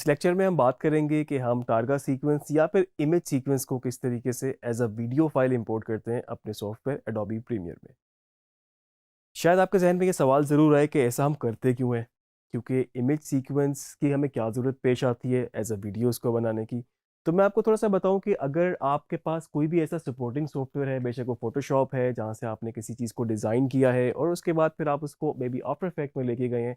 इस लेक्चर में हम बात करेंगे कि हम टारगा सीक्वेंस या फिर इमेज सीक्वेंस को किस तरीके से as a video file import करते हैं अपने सॉफ्टवेयर एडोबी प्रीमियर में। शायद आपके जहन में ये सवाल ज़रूर आए कि ऐसा हम करते क्यों हैं, क्योंकि इमेज सीक्वेंस की हमें क्या ज़रूरत पेश आती है एज अ वीडियोस को बनाने की। तो मैं आपको थोड़ा सा बताऊं कि अगर आपके पास कोई भी ऐसा सपोर्टिंग सॉफ्टवेयर है, बेशक वो फोटोशॉप है जहाँ से आपने किसी चीज़ को डिज़ाइन किया है और उसके बाद फिर आप उसको मे बी आफ्टर इफेक्ट में लेके गए हैं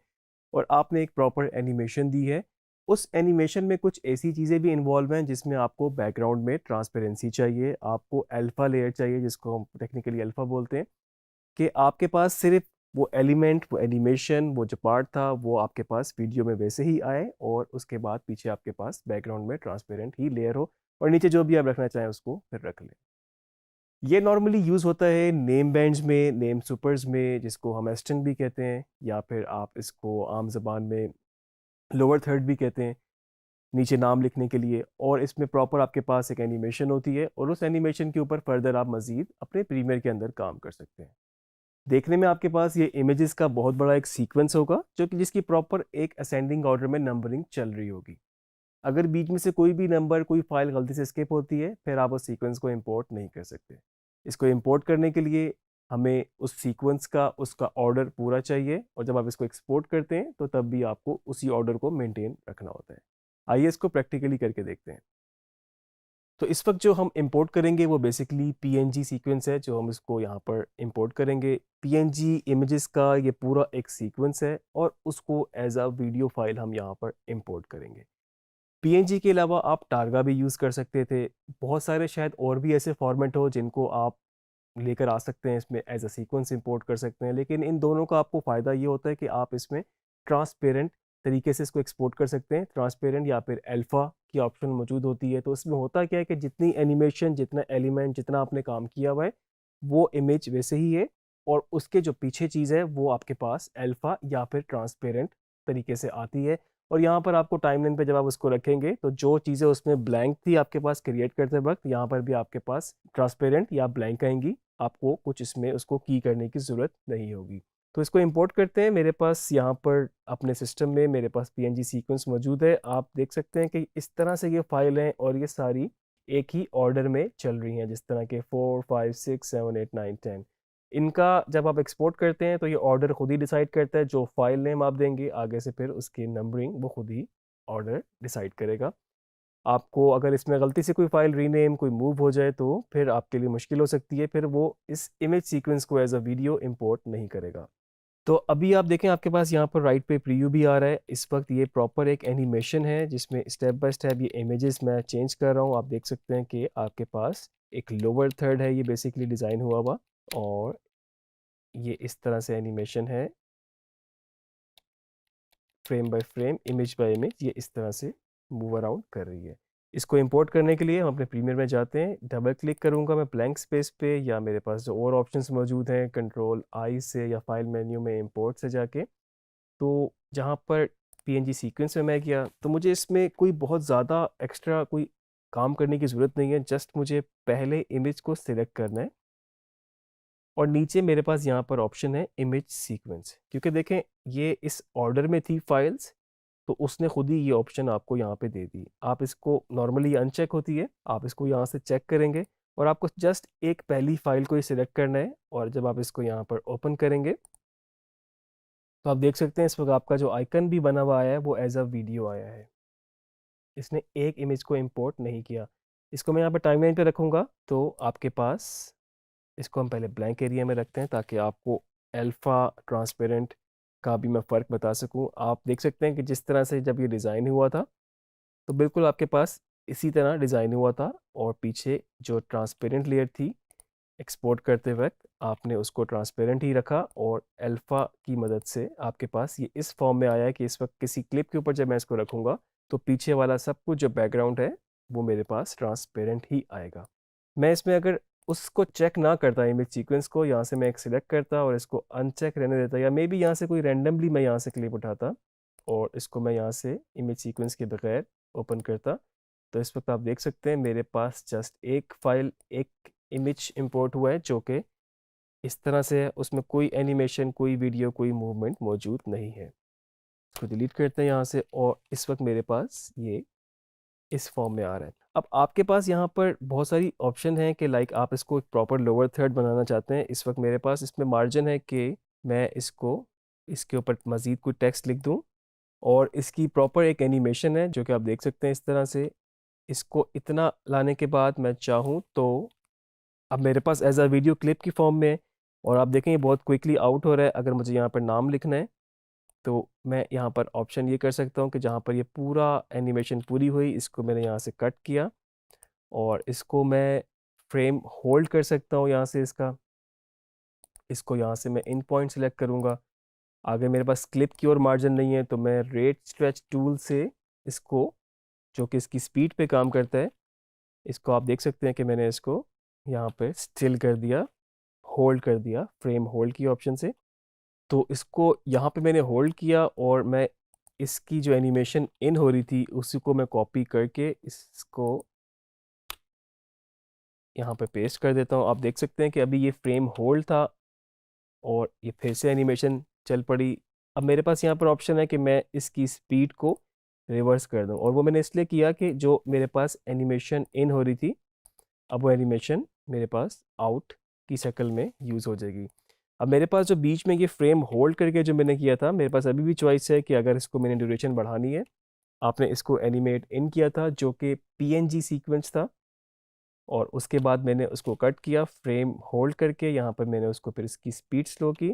और आपने एक प्रॉपर एनिमेशन दी है, उस एनिमेशन में कुछ ऐसी चीज़ें भी इन्वॉल्व हैं जिसमें आपको बैकग्राउंड में ट्रांसपेरेंसी चाहिए, आपको अल्फ़ा लेयर चाहिए जिसको हम टेक्निकली अल्फ़ा बोलते हैं, कि आपके पास सिर्फ वो एलिमेंट, वो एनिमेशन, वो जो पार्ट था वो आपके पास वीडियो में वैसे ही आए और उसके बाद पीछे आपके पास बैकग्राउंड में ट्रांसपेरेंट ही लेयर हो और नीचे जो भी आप रखना चाहें उसको फिर रख लें। ये नॉर्मली यूज़ होता है नेम बैंड्स में, नेम सुपर्स में, जिसको हम एस्टन भी कहते हैं, या फिर आप इसको आम ज़बान में लोअर थर्ड भी कहते हैं, नीचे नाम लिखने के लिए। और इसमें प्रॉपर आपके पास एक एनिमेशन होती है और उस एनिमेशन के ऊपर फर्दर आप मज़ीद अपने प्रीमियर के अंदर काम कर सकते हैं। देखने में आपके पास ये इमेजेस का बहुत बड़ा एक सीक्वेंस होगा जो कि जिसकी प्रॉपर एक असेंडिंग ऑर्डर में नंबरिंग चल रही होगी। अगर बीच में से कोई भी नंबर, कोई फाइल गलती से स्किप होती है, फिर आप उस सीक्वेंस को इंपोर्ट नहीं कर सकते। इसको इंपोर्ट करने के लिए हमें उस सीक्वेंस का उसका ऑर्डर पूरा चाहिए और जब आप इसको एक्सपोर्ट करते हैं तो तब भी आपको उसी ऑर्डर को मेंटेन रखना होता है। आइए इसको प्रैक्टिकली करके देखते हैं। तो इस वक्त जो हम इंपोर्ट करेंगे वो बेसिकली पीएनजी सीक्वेंस है जो हम इसको यहाँ पर इंपोर्ट करेंगे। पीएनजी इमेजेस का ये पूरा एक सीक्वेंस है और उसको एज अ वीडियो फाइल हम यहाँ पर इंपोर्ट करेंगे। पीएनजी के अलावा आप टारगा भी यूज़ कर सकते थे। बहुत सारे शायद और भी ऐसे फॉर्मेट हो जिनको आप लेकर आ सकते हैं, इसमें एज अ सीक्वेंस इंपोर्ट कर सकते हैं, लेकिन इन दोनों का आपको फ़ायदा ये होता है कि आप इसमें ट्रांसपेरेंट तरीके से इसको एक्सपोर्ट कर सकते हैं। ट्रांसपेरेंट या फिर अल्फ़ा की ऑप्शन मौजूद होती है। तो इसमें होता क्या है कि जितनी एनिमेशन, जितना एलिमेंट, जितना आपने काम किया हुआ है वो इमेज वैसे ही है और उसके जो पीछे चीज़ है वो आपके पास अल्फ़ा या फिर ट्रांसपेरेंट तरीके से आती है। और यहाँ पर आपको टाइमलाइन पे जब आप उसको रखेंगे तो जो चीज़ें उसमें ब्लैंक थी आपके पास क्रिएट करते वक्त, यहाँ पर भी आपके पास ट्रांसपेरेंट या ब्लैंक आएंगी। आपको कुछ इसमें उसको की करने की ज़रूरत नहीं होगी। तो इसको इंपोर्ट करते हैं। मेरे पास यहाँ पर अपने सिस्टम में मेरे पास पीएनजी सीक्वेंस मौजूद है। आप देख सकते हैं कि इस तरह से ये फाइल हैं और ये सारी एक ही ऑर्डर में चल रही हैं, जिस तरह के 4 5 6 7 8 9 10। इनका जब आप एक्सपोर्ट करते हैं तो ये ऑर्डर खुद ही डिसाइड करता है। जो फाइल नेम आप देंगे आगे से फिर उसकी नंबरिंग वो खुद ही ऑर्डर डिसाइड करेगा। आपको अगर इसमें गलती से कोई फाइल रीनेम, कोई मूव हो जाए तो फिर आपके लिए मुश्किल हो सकती है, फिर वो इस इमेज सीक्वेंस को एज अ वीडियो इंपोर्ट नहीं करेगा। तो अभी आप देखें आपके पास यहाँ पर राइट पे प्रीव्यू भी आ रहा है। इस वक्त ये प्रॉपर एक एनिमेशन है जिसमें स्टेप बाय स्टेप ये इमेजेस मैं चेंज कर रहा हूँ। आप देख सकते हैं कि आपके पास एक लोअर थर्ड है, ये बेसिकली डिज़ाइन हुआ हुआ, और ये इस तरह से एनिमेशन है, frame by frame, image by image, ये इस तरह से मूव अराउंड कर रही है। इसको इंपोर्ट करने के लिए हम अपने प्रीमियर में जाते हैं, डबल क्लिक करूंगा मैं ब्लैंक स्पेस पे, या मेरे पास जो और ऑप्शंस मौजूद हैं कंट्रोल आई से या फाइल मेन्यू में इंपोर्ट से जाके, तो जहाँ पर पीएनजी सीक्वेंस में मैं गया तो मुझे इसमें कोई बहुत ज़्यादा एक्स्ट्रा कोई काम करने की ज़रूरत नहीं है। जस्ट मुझे पहले इमेज को सिलेक्ट करना है और नीचे मेरे पास यहाँ पर ऑप्शन है इमेज सीक्वेंस। क्योंकि देखें ये इस ऑर्डर में थी फाइल्स, तो उसने खुद ही ये ऑप्शन आपको यहाँ पे दे दी। आप इसको नॉर्मली अनचेक होती है, आप इसको यहाँ से चेक करेंगे और आपको जस्ट एक पहली फाइल को ही सिलेक्ट करना है और जब आप इसको यहाँ पर ओपन करेंगे तो आप देख सकते हैं इस वक्त आपका जो आइकन भी बना हुआ आया है वो एज अ वीडियो आया है। इसने एक इमेज को इंपोर्ट नहीं किया। इसको मैं यहाँ पर टाइमलाइन पे रखूँगा तो आपके पास, इसको हम पहले ब्लैंक एरिया में रखते हैं ताकि आपको अल्फ़ा ट्रांसपेरेंट का भी मैं फ़र्क बता सकूं। आप देख सकते हैं कि जिस तरह से जब ये डिज़ाइन हुआ था तो बिल्कुल आपके पास इसी तरह डिज़ाइन हुआ था और पीछे जो ट्रांसपेरेंट लेयर थी एक्सपोर्ट करते वक्त आपने उसको ट्रांसपेरेंट ही रखा और अल्फ़ा की मदद से आपके पास ये इस फॉर्म में आया है कि इस वक्त किसी क्लिप के ऊपर जब मैं इसको रखूँगा तो पीछे वाला सब कुछ जो बैकग्राउंड है वो मेरे पास ट्रांसपेरेंट ही आएगा। मैं इसमें अगर उसको चेक ना करता इमेज सीक्वेंस को, यहाँ से मैं एक सिलेक्ट करता और इसको अनचेक रहने देता, या मे बी यहाँ से कोई रैंडमली मैं यहाँ से क्लिप उठाता और इसको मैं यहाँ से इमेज सीक्वेंस के बगैर ओपन करता, तो इस वक्त आप देख सकते हैं मेरे पास जस्ट एक फाइल, एक इमेज इंपोर्ट हुआ है जो कि इस तरह से है। उसमें कोई एनिमेशन, कोई वीडियो, कोई मूवमेंट मौजूद नहीं है। इसको डिलीट करते हैं यहाँ से, और इस वक्त मेरे पास ये इस फॉर्म में आ रहा है। अब आपके पास यहाँ पर बहुत सारी ऑप्शन हैं कि लाइक आप इसको एक प्रॉपर लोअर थर्ड बनाना चाहते हैं। इस वक्त मेरे पास इसमें मार्जिन है कि मैं इसको इसके ऊपर मज़ीद कोई टेक्स्ट लिख दूँ, और इसकी प्रॉपर एक एनिमेशन है जो कि आप देख सकते हैं इस तरह से। इसको इतना लाने के बाद मैं चाहूँ तो अब मेरे पास एज अ वीडियो क्लिप की फॉर्म में है, और आप देखें ये बहुत क्विकली आउट हो रहा है। अगर मुझे यहाँ पर नाम लिखना है तो मैं यहाँ पर ऑप्शन ये कर सकता हूँ कि जहाँ पर ये पूरा एनिमेशन पूरी हुई, इसको मैंने यहाँ से कट किया और इसको मैं फ्रेम होल्ड कर सकता हूँ यहाँ से। इसको यहाँ से मैं इन पॉइंट सेलेक्ट करूँगा। अगर मेरे पास क्लिप की और मार्जिन नहीं है तो मैं रेट स्ट्रेच टूल से इसको, जो कि इसकी स्पीड पे काम करता है, इसको आप देख सकते हैं कि मैंने इसको यहाँ पे स्टिल कर दिया, होल्ड कर दिया फ्रेम होल्ड की ऑप्शन से। तो इसको यहाँ पे मैंने होल्ड किया और मैं इसकी जो एनिमेशन इन हो रही थी उसी को मैं कॉपी करके इसको यहाँ पे पेस्ट कर देता हूँ। आप देख सकते हैं कि अभी ये फ्रेम होल्ड था और ये फिर से एनिमेशन चल पड़ी। अब मेरे पास यहाँ पर ऑप्शन है कि मैं इसकी स्पीड को रिवर्स कर दूँ, और वो मैंने इसलिए किया कि जो मेरे पास एनिमेशन इन हो रही थी अब वो एनिमेशन मेरे पास आउट की शक्ल में यूज़ हो जाएगी। अब मेरे पास जो बीच में ये फ्रेम होल्ड करके जो मैंने किया था, मेरे पास अभी भी चॉइस है कि अगर इसको मैंने ड्यूरेशन बढ़ानी है, आपने इसको एनिमेट इन किया था जो कि पीएनजी सीक्वेंस था, और उसके बाद मैंने उसको कट किया फ्रेम होल्ड करके। यहाँ पर मैंने उसको फिर इसकी स्पीड स्लो की,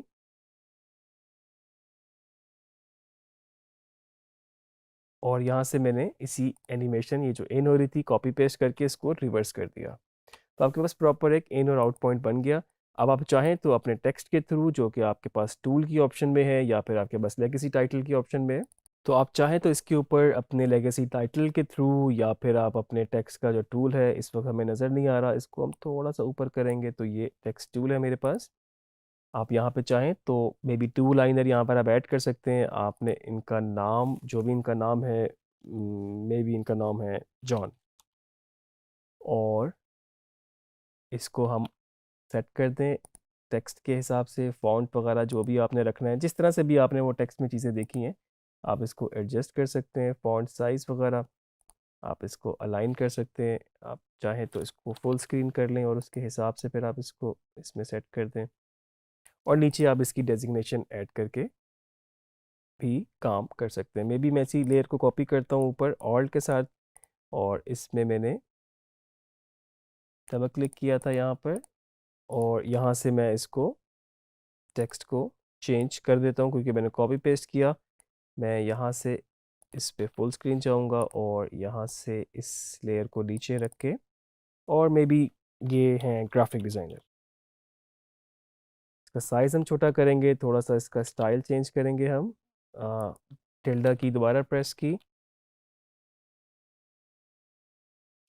और यहाँ से मैंने इसी एनिमेशन ये जो इन हो रही थी कॉपी पेस्ट करके इसको रिवर्स कर दिया। तो आपके पास प्रॉपर एक इन और आउट पॉइंट बन गया। अब आप चाहें तो अपने टेक्स्ट के थ्रू, जो कि आपके पास टूल की ऑप्शन में है या फिर आपके पास लेगेसी टाइटल की ऑप्शन में है, तो आप चाहें तो इसके ऊपर अपने लेगेसी टाइटल के थ्रू या फिर आप अपने टेक्स्ट का जो टूल है, इस वक्त हमें नज़र नहीं आ रहा, इसको हम थोड़ा सा ऊपर करेंगे तो ये टेक्स्ट टूल है मेरे पास। आप यहाँ पे चाहें तो मे बी टू लाइनर यहाँ पर आप ऐड कर सकते हैं। आपने इनका नाम, जो भी इनका नाम है, मे बी इनका नाम है जॉन, और इसको हम सेट कर दें टेक्स्ट के हिसाब से। फ़ॉन्ट वगैरह जो भी आपने रखना है, जिस तरह से भी आपने वो टेक्स्ट में चीज़ें देखी हैं, आप इसको एडजस्ट कर सकते हैं। फ़ॉन्ट साइज़ वगैरह आप इसको अलाइन कर सकते हैं। आप चाहें तो इसको फुल स्क्रीन कर लें और उसके हिसाब से फिर आप इसको इसमें सेट कर दें, और नीचे आप इसकी डेजिग्नेशन ऐड करके भी काम कर सकते हैं। मे बी मैं इसी लेयर को कॉपी करता हूँ ऊपर ऑल्ट के साथ, और इसमें मैंने डबल क्लिक किया था यहाँ पर, और यहाँ से मैं इसको टेक्स्ट को चेंज कर देता हूँ क्योंकि मैंने कॉपी पेस्ट किया। मैं यहाँ से इस पे फुल स्क्रीन चाहूँगा और यहाँ से इस लेयर को नीचे रख के, और मे बी ये हैं ग्राफिक डिज़ाइनर, इसका साइज़ हम छोटा करेंगे, थोड़ा सा इसका स्टाइल चेंज करेंगे हम। टिल्डा की दोबारा प्रेस की,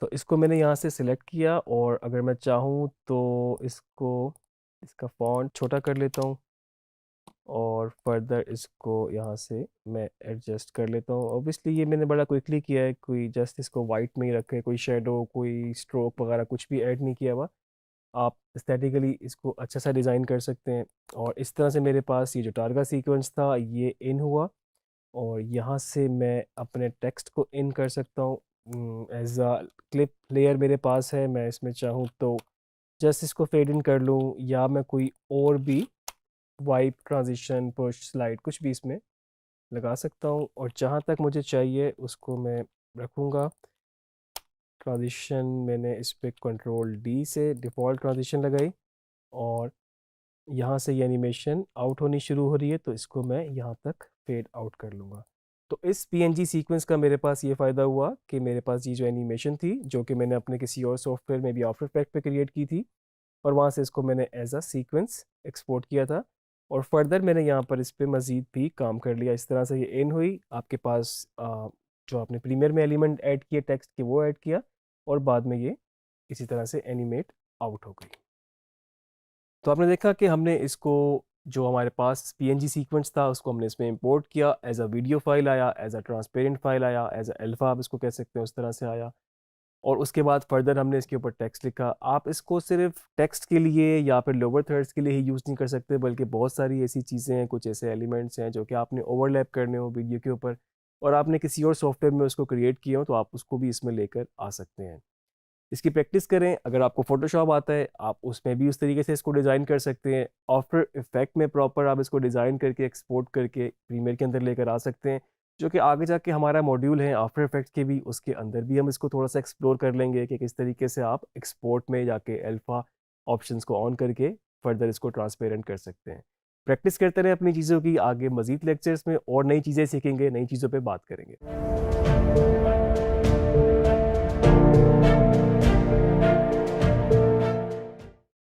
तो इसको मैंने यहाँ से सिलेक्ट किया, और अगर मैं चाहूँ तो इसका फॉन्ट छोटा कर लेता हूँ, और फर्दर इसको यहाँ से मैं एडजस्ट कर लेता हूँ। ऑब्वियसली ये मैंने बड़ा क्विकली किया है, कोई जस्ट इसको वाइट में ही रखे, कोई शेडो कोई स्ट्रोक वगैरह कुछ भी ऐड नहीं किया हुआ। आप एस्थेटिकली इसको अच्छा सा डिज़ाइन कर सकते हैं। और इस तरह से मेरे पास ये जो टारगा सीक्वेंस था ये इन हुआ, और यहाँ से मैं अपने टेक्स्ट को इन कर सकता हूँ। एज अ क्लिप लेयर मेरे पास है, मैं इसमें चाहूँ तो जस्ट इसको फेड इन कर लूँ, या मैं कोई और भी वाइप, ट्रांजिशन, पुश, स्लाइड कुछ भी इसमें लगा सकता हूँ, और जहाँ तक मुझे चाहिए उसको मैं रखूँगा। ट्रांजिशन मैंने इस पर कंट्रोल डी से डिफ़ॉल्ट ट्रांजिशन लगाई, और यहाँ से ये एनिमेशन आउट होनी शुरू हो रही है तो इसको मैं यहाँ तक फेड आउट कर लूँगा। तो इस पीएनजी सीक्वेंस का मेरे पास ये फ़ायदा हुआ कि मेरे पास ये जो एनिमेशन थी जो कि मैंने अपने किसी और सॉफ्टवेयर में भी आफ्टर इफेक्ट पे क्रिएट की थी, और वहाँ से इसको मैंने एज अ सीक्वेंस एक्सपोर्ट किया था, और फर्दर मैंने यहाँ पर इस पर मज़ीद भी काम कर लिया। इस तरह से ये इन हुई। आपके पास जो आपने प्रीमियर में एलिमेंट ऐड किए टेक्स्ट के वो ऐड किया, और बाद में ये इसी तरह से एनिमेट आउट हो गई। तो आपने देखा कि हमने इसको, जो हमारे पास पीएनजी सीक्वेंस था उसको हमने इसमें इंपोर्ट किया, एज अ वीडियो फाइल आया, एज अ ट्रांसपेरेंट फाइल आया, एज अ अल्फ़ा आप इसको कह सकते हैं, उस तरह से आया। और उसके बाद फर्दर हमने इसके ऊपर टेक्स्ट लिखा। आप इसको सिर्फ टेक्स्ट के लिए या फिर लोअर थर्ड्स के लिए ही यूज़ नहीं कर सकते, बल्कि बहुत सारी ऐसी चीज़ें हैं, कुछ ऐसे एलिमेंट्स हैं जो कि आपने ओवरलैप करने हो वीडियो के ऊपर और आपने किसी और सॉफ्टवेयर में उसको क्रिएट किया हो, तो आप उसको भी इसमें लेकर आ सकते हैं। इसकी प्रैक्टिस करें। अगर आपको फोटोशॉप आता है, आप उसमें भी उस तरीके से इसको डिज़ाइन कर सकते हैं। आफ्टर इफेक्ट में प्रॉपर आप इसको डिज़ाइन करके एक्सपोर्ट करके प्रीमियर के अंदर लेकर आ सकते हैं, जो कि आगे जाके हमारा मॉड्यूल है आफ्टर इफेक्ट्स के भी, उसके अंदर भी हम इसको थोड़ा सा एक्सप्लोर कर लेंगे कि किस तरीके से आप एक्सपोर्ट में जाके अल्फ़ा ऑप्शंस को ऑन करके फर्दर इसको ट्रांसपेरेंट कर सकते हैं। प्रैक्टिस करते रहें अपनी चीज़ों की। आगे मज़ीद लेक्चर्स में और नई चीज़ें सीखेंगे, नई चीज़ों पे बात करेंगे।